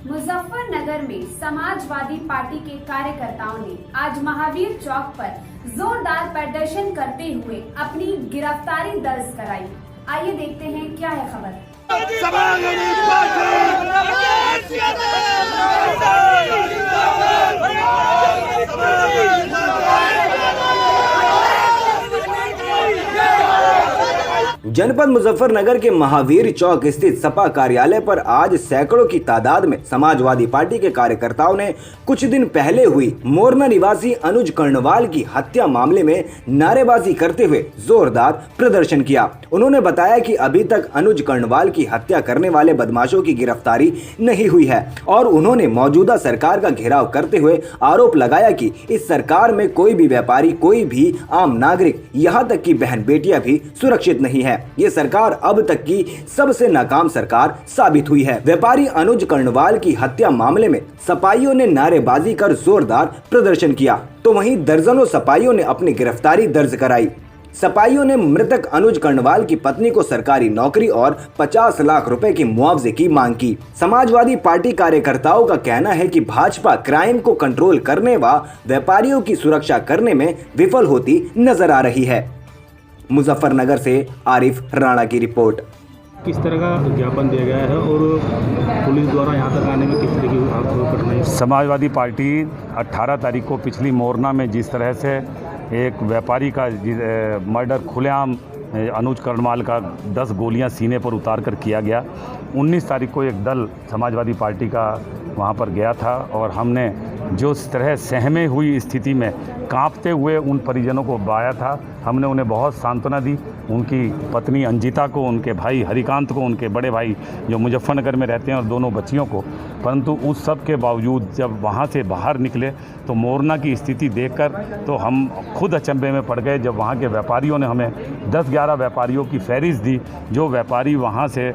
मुजफ्फरनगर में समाजवादी पार्टी के कार्यकर्ताओं ने आज महावीर चौक पर जोरदार प्रदर्शन करते हुए अपनी गिरफ्तारी दर्ज कराई। आइए देखते हैं क्या है खबर। जनपद मुजफ्फरनगर के महावीर चौक स्थित सपा कार्यालय पर आज सैकड़ों की तादाद में समाजवादी पार्टी के कार्यकर्ताओं ने कुछ दिन पहले हुई मोरना निवासी अनुज कर्णवाल की हत्या मामले में नारेबाजी करते हुए जोरदार प्रदर्शन किया। उन्होंने बताया कि अभी तक अनुज कर्णवाल की हत्या करने वाले बदमाशों की गिरफ्तारी नहीं हुई है और उन्होंने मौजूदा सरकार का घेराव करते हुए आरोप लगाया कि इस सरकार में कोई भी व्यापारी, कोई भी आम नागरिक, यहाँ तक की बहन बेटियां भी सुरक्षित नहीं है। ये सरकार अब तक की सबसे नाकाम सरकार साबित हुई है। व्यापारी अनुज कर्णवाल की हत्या मामले में सपाइयों ने नारेबाजी कर जोरदार प्रदर्शन किया, तो वहीं दर्जनों सपाइयों ने अपनी गिरफ्तारी दर्ज कराई। सपाइयों ने मृतक अनुज कर्णवाल की पत्नी को सरकारी नौकरी और 50 लाख रुपए की मुआवजे की मांग की। समाजवादी पार्टी कार्यकर्ताओं का कहना है कि भाजपा क्राइम को कंट्रोल करने व व्यापारियों की सुरक्षा करने में विफल होती नजर आ रही है। मुजफ्फरनगर से आरिफ राणा की रिपोर्ट। किस तरह का ज्ञापन दिया गया है और पुलिस द्वारा यहाँ तक आने में किस तरह की आप करना है? समाजवादी पार्टी 18 तारीख को पिछली मोरना में जिस तरह से एक व्यापारी का मर्डर खुलेआम अनुज कर्णवाल का 10 गोलियां सीने पर उतार कर किया गया, 19 तारीख को एक दल समाजवादी पार्टी का वहां पर गया था और हमने जो तरह सहमे हुई स्थिति में कांपते हुए उन परिजनों को बाया था, हमने उन्हें बहुत सांत्वना दी। उनकी पत्नी अंजिता को, उनके भाई हरिकांत को, उनके बड़े भाई जो मुजफ्फरनगर में रहते हैं और दोनों बच्चियों को, परंतु उस सब के बावजूद जब वहाँ से बाहर निकले तो मोरना की स्थिति देखकर तो हम खुद अचंभे में पड़ गए। जब वहाँ के व्यापारियों ने हमें 10-11 व्यापारियों की फहरिस्त दी जो व्यापारी वहाँ से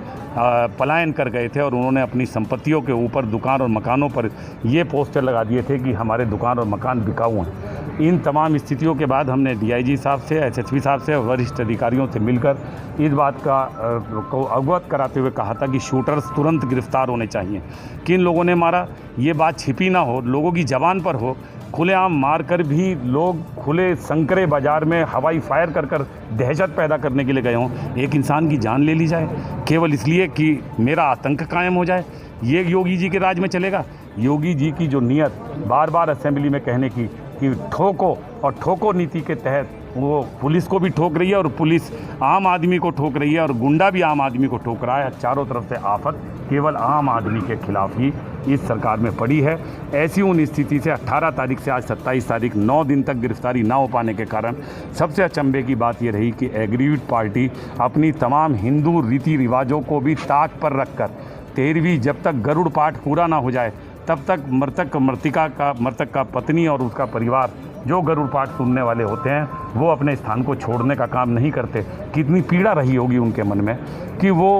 पलायन कर गए थे और उन्होंने अपनी संपत्तियों के ऊपर दुकान और मकानों पर ये पोस्टर लगा दिए थे कि हमारे दुकान और मकान बिकाऊ हैं। इन तमाम स्थितियों के बाद हमने डीआईजी साहब से, एसएसपी साहब से, वरिष्ठ अधिकारियों से मिलकर इस बात को अवगत कराते हुए कहा था कि शूटर्स तुरंत गिरफ्तार होने चाहिए। किन लोगों ने मारा ये बात छिपी ना हो, लोगों की ज़बान पर हो। खुलेआम मारकर भी लोग खुले संकरे बाजार में हवाई फायर कर दहशत पैदा करने के लिए गए हों, एक इंसान की जान ले ली जाए केवल इसलिए कि मेरा आतंक कायम हो जाए, ये योगी जी के राज में चलेगा? योगी जी की जो नीयत बार बार असेंबली में कहने की कि ठोको और ठोको नीति के तहत वो पुलिस को भी ठोक रही है और पुलिस आम आदमी को ठोक रही है और गुंडा भी आम आदमी को ठोक रहा है। चारों तरफ से आफत केवल आम आदमी के खिलाफ ही इस सरकार में पड़ी है। ऐसी उन स्थिति से 18 तारीख से आज 27 तारीख 9 दिन तक गिरफ्तारी ना हो पाने के कारण सबसे अचंभे की बात यह रही कि एग्रीड पार्टी अपनी तमाम हिंदू रीति रिवाजों को भी ताक पर रखकर 13वीं जब तक गरुड़ पाठ पूरा ना हो जाए तब तक मृतक का पत्नी और उसका परिवार जो गरुड़ पाठ सुनने वाले होते हैं वो अपने स्थान को छोड़ने का काम नहीं करते। कितनी पीड़ा रही होगी उनके मन में कि वो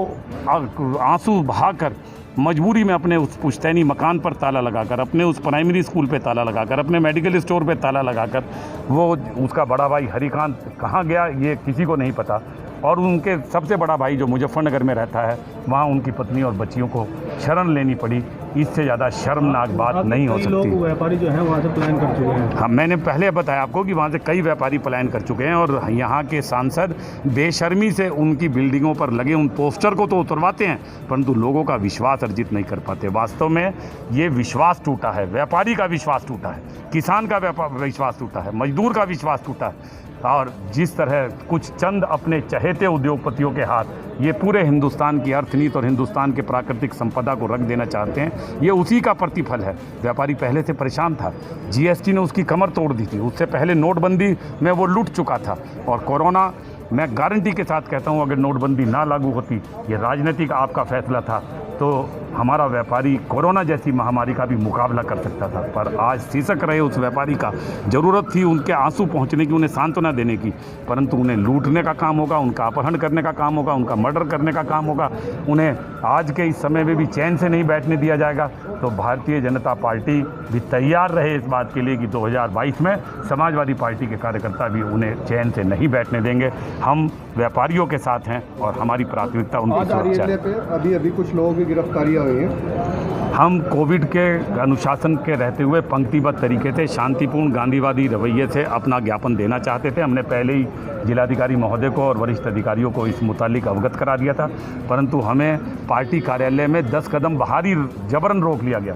आंसू बहाकर मजबूरी में अपने उस पुश्तैनी मकान पर ताला लगाकर, अपने उस प्राइमरी स्कूल पे ताला लगाकर, अपने मेडिकल स्टोर पे ताला लगाकर वो उसका बड़ा भाई हरिकांत कहाँ गया ये किसी को नहीं पता और उनके सबसे बड़ा भाई जो मुजफ्फरनगर में रहता है वहाँ उनकी पत्नी और बच्चियों को शरण लेनी पड़ी। इससे ज़्यादा शर्मनाक बात नहीं हो सकती। लोग व्यापारी जो हैं वहाँ से पलायन कर चुके हैं। हाँ, मैंने पहले बताया आपको कि वहाँ से कई व्यापारी पलायन कर चुके हैं और यहाँ के सांसद बेशर्मी से उनकी बिल्डिंगों पर लगे उन पोस्टर को तो उतरवाते हैं परंतु लोगों का विश्वास अर्जित नहीं कर पाते। वास्तव में ये विश्वास टूटा है, व्यापारी का विश्वास टूटा है, किसान का विश्वास टूटा है, मजदूर का विश्वास टूटा है और जिस तरह कुछ चंद अपने चहेते उद्योगपतियों के हाथ ये पूरे हिंदुस्तान की अर्थनीति और हिंदुस्तान के प्राकृतिक संपदा को रख देना चाहते हैं, ये उसी का प्रतिफल है। व्यापारी पहले से परेशान था, जीएसटी ने उसकी कमर तोड़ दी थी, उससे पहले नोटबंदी में वो लूट चुका था और कोरोना, मैं गारंटी के साथ कहता हूँ अगर नोटबंदी ना लागू होती, ये राजनीतिक आपका फैसला था, तो हमारा व्यापारी कोरोना जैसी महामारी का भी मुकाबला कर सकता था। पर आज सिसक रहे उस व्यापारी का, ज़रूरत थी उनके आंसू पहुंचने की, उन्हें सांत्वना देने की, परंतु उन्हें लूटने का काम होगा, उनका अपहरण करने का काम होगा, उनका मर्डर करने का काम होगा। उन्हें आज के इस समय में भी चैन से नहीं बैठने दिया जाएगा। तो भारतीय जनता पार्टी भी तैयार रहे इस बात के लिए कि 2022 में समाजवादी पार्टी के कार्यकर्ता भी उन्हें चैन से नहीं बैठने देंगे। हम व्यापारियों के साथ हैं और हमारी प्राथमिकता उनकी सुरक्षा है। अभी कुछ लोगों की गिरफ्तारियां हुई है? हम कोविड के अनुशासन के रहते हुए पंक्तिबद्ध तरीके से शांतिपूर्ण गांधीवादी रवैये से अपना ज्ञापन देना चाहते थे। हमने पहले ही जिलाधिकारी महोदय को और वरिष्ठ अधिकारियों को इस मुतालिक अवगत करा दिया था, परंतु हमें पार्टी कार्यालय में 10 कदम बाहर ही जबरन रोक लिया गया,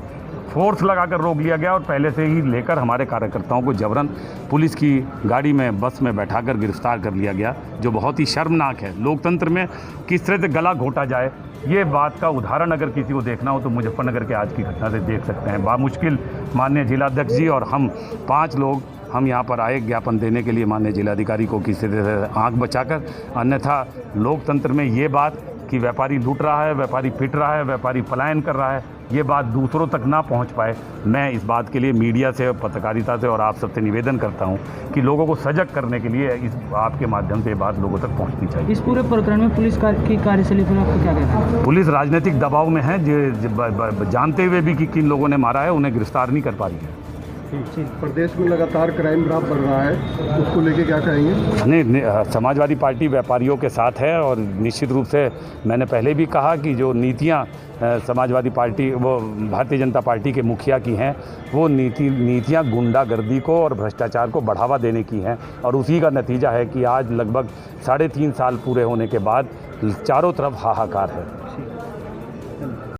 फोर्स लगाकर रोक लिया गया और पहले से ही लेकर हमारे कार्यकर्ताओं को जबरन पुलिस की गाड़ी में, बस में बैठाकर गिरफ्तार कर लिया गया, जो बहुत ही शर्मनाक है। लोकतंत्र में किस तरह से गला घोटा जाए, ये बात का उदाहरण अगर किसी को देखना हो तो मुजफ्फरनगर के आज की घटना से देख सकते हैं। बामुश्किल माननीय जिलाध्यक्ष जी और हम 5 लोग हम यहाँ पर आए ज्ञापन देने के लिए माननीय जिलाधिकारी को किसी तरह से आँख बचाकर। अन्यथा लोकतंत्र में ये बात कि व्यापारी लूट रहा है, व्यापारी पिट रहा है, व्यापारी पलायन कर रहा है, ये बात दूसरों तक ना पहुंच पाए, मैं इस बात के लिए मीडिया से, पत्रकारिता से और आप सबसे निवेदन करता हूं कि लोगों को सजग करने के लिए इस आपके माध्यम से ये बात लोगों तक पहुंचनी चाहिए। इस पूरे प्रकरण में पुलिस की कार्यशैली पर आपको क्या कहना है? पुलिस राजनीतिक दबाव में है, जानते हुए भी कि किन लोगों ने मारा है उन्हें गिरफ्तार नहीं कर पा रही है। प्रदेश में लगातार क्राइम ग्राफ बढ़ रहा है, उसको लेके क्या कहेंगे? नहीं, समाजवादी पार्टी व्यापारियों के साथ है और निश्चित रूप से मैंने पहले भी कहा कि जो नीतियां समाजवादी पार्टी, वो भारतीय जनता पार्टी के मुखिया की हैं, वो नीतियां गुंडागर्दी को और भ्रष्टाचार को बढ़ावा देने की हैं और उसी का नतीजा है कि आज लगभग 3.5 साल पूरे होने के बाद चारों तरफ हाहाकार है।